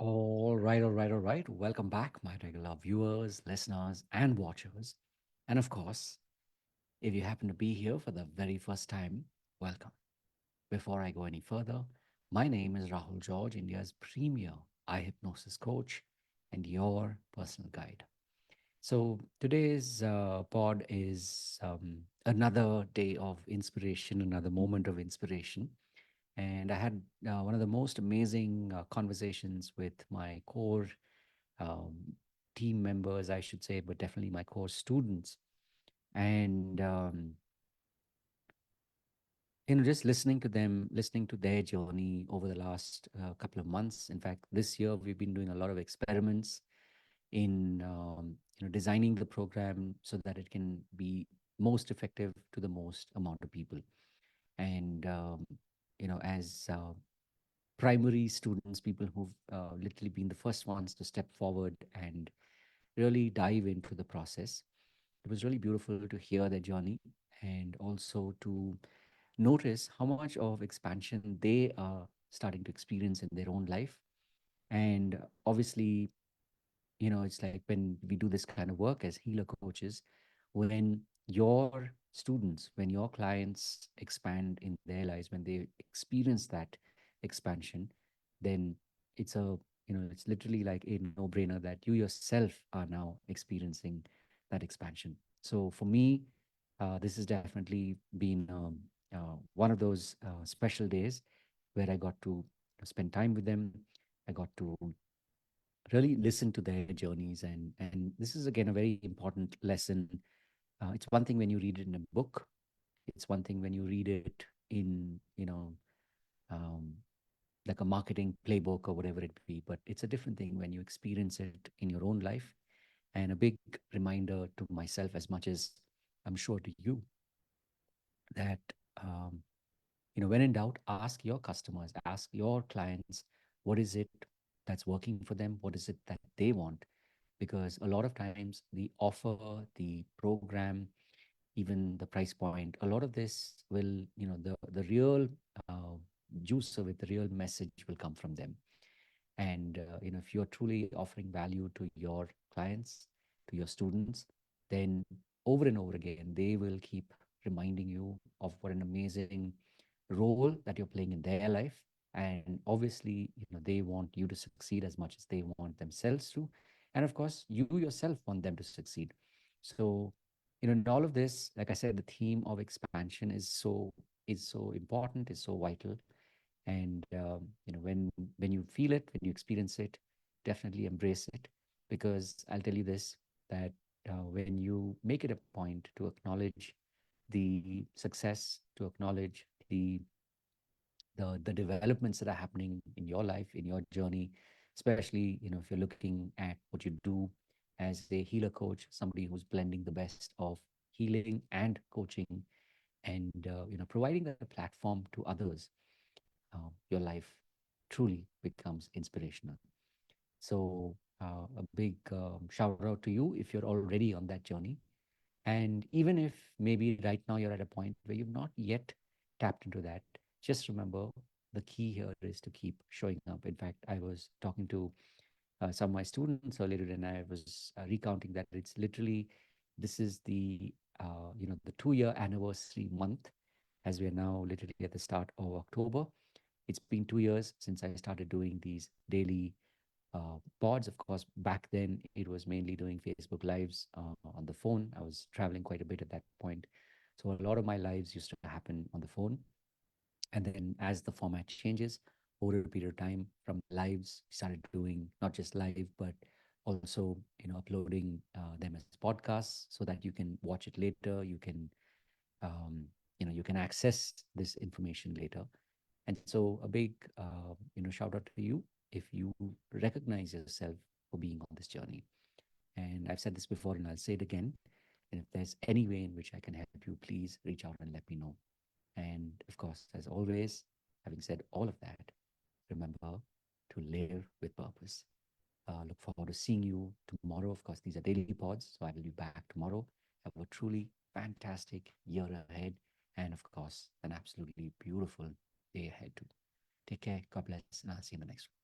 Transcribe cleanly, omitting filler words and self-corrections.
All right. Welcome back, my regular viewers, listeners, and watchers. And of course, if you happen to be here for the very first time, welcome. Before I go any further, my name is Rahul George, India's premier eye hypnosis coach and your personal guide. So today's pod is another day of inspiration, another moment of inspiration. And I had one of the most amazing conversations with my core um, team members, I should say, but definitely my core students. And just listening to them, listening to their journey over the last couple of months. In fact, this year we've been doing a lot of experiments in designing the program so that it can be most effective to the most amount of people. And as primary students, people who've literally been the first ones to step forward and really dive into the process. It was really beautiful to hear their journey and also to notice how much of expansion they are starting to experience in their own life. And obviously, it's like when we do this kind of work as healer coaches, when your students, when your clients expand in their lives, when they experience that expansion, then it's literally like a no-brainer that you yourself are now experiencing that expansion. So for me, this has definitely been one of those special days where I got to spend time with them. I got to really listen to their journeys, and this is again a very important lesson. It's one thing when you read it in a book. It's one thing when you read it in um, like a marketing playbook or whatever it be, but it's a different thing when you experience it in your own life. And a big reminder to myself, as much as I'm sure to you, that um, when in doubt, ask your customers, ask your clients, what is it that's working for them, what is it that they want. Because a lot of times the offer, the program, even the price point, a lot of this will, the real uh, juice of it, the real message will come from them. And if you're truly offering value to your clients, to your students, then over and over again they will keep reminding you of what an amazing role that you're playing in their life. And obviously, they want you to succeed as much as they want themselves to. And of course, you yourself want them to succeed. So, in all of this, like I said, the theme of expansion is so important, is so vital. And when you feel it, when you experience it, definitely embrace it. Because I'll tell you this, that when you make it a point to acknowledge the success, to acknowledge the developments that are happening in your life, in your journey, especially if you're looking at what you do as a healer coach, somebody who's blending the best of healing and coaching, and providing a platform to others, your life truly becomes inspirational. So a big shout out to you if you're already on that journey. And even if maybe right now you're at a point where you've not yet tapped into that, just remember, the key here is to keep showing up. In fact, I was talking to some of my students earlier, and I was recounting that it's literally, this is the 2-year anniversary month, as we are now literally at the start of October. It's been 2 years since I started doing these daily pods. Of course, back then it was mainly doing Facebook Lives on the phone. I was traveling quite a bit at that point. So a lot of my lives used to happen on the phone. And then as the format changes over a period of time, from lives, we started doing not just live, but also, uploading them as podcasts so that you can watch it later. You can access this information later. And so a big, shout out to you if you recognize yourself for being on this journey. And I've said this before and I'll say it again. And if there's any way in which I can help you, please reach out and let me know. And of course, as always, having said all of that, remember to live with purpose. Look forward to seeing you tomorrow. Of course, these are daily pods, so I will be back tomorrow. Have a truly fantastic year ahead. And of course, an absolutely beautiful day ahead too. Take care. God bless. And I'll see you in the next one.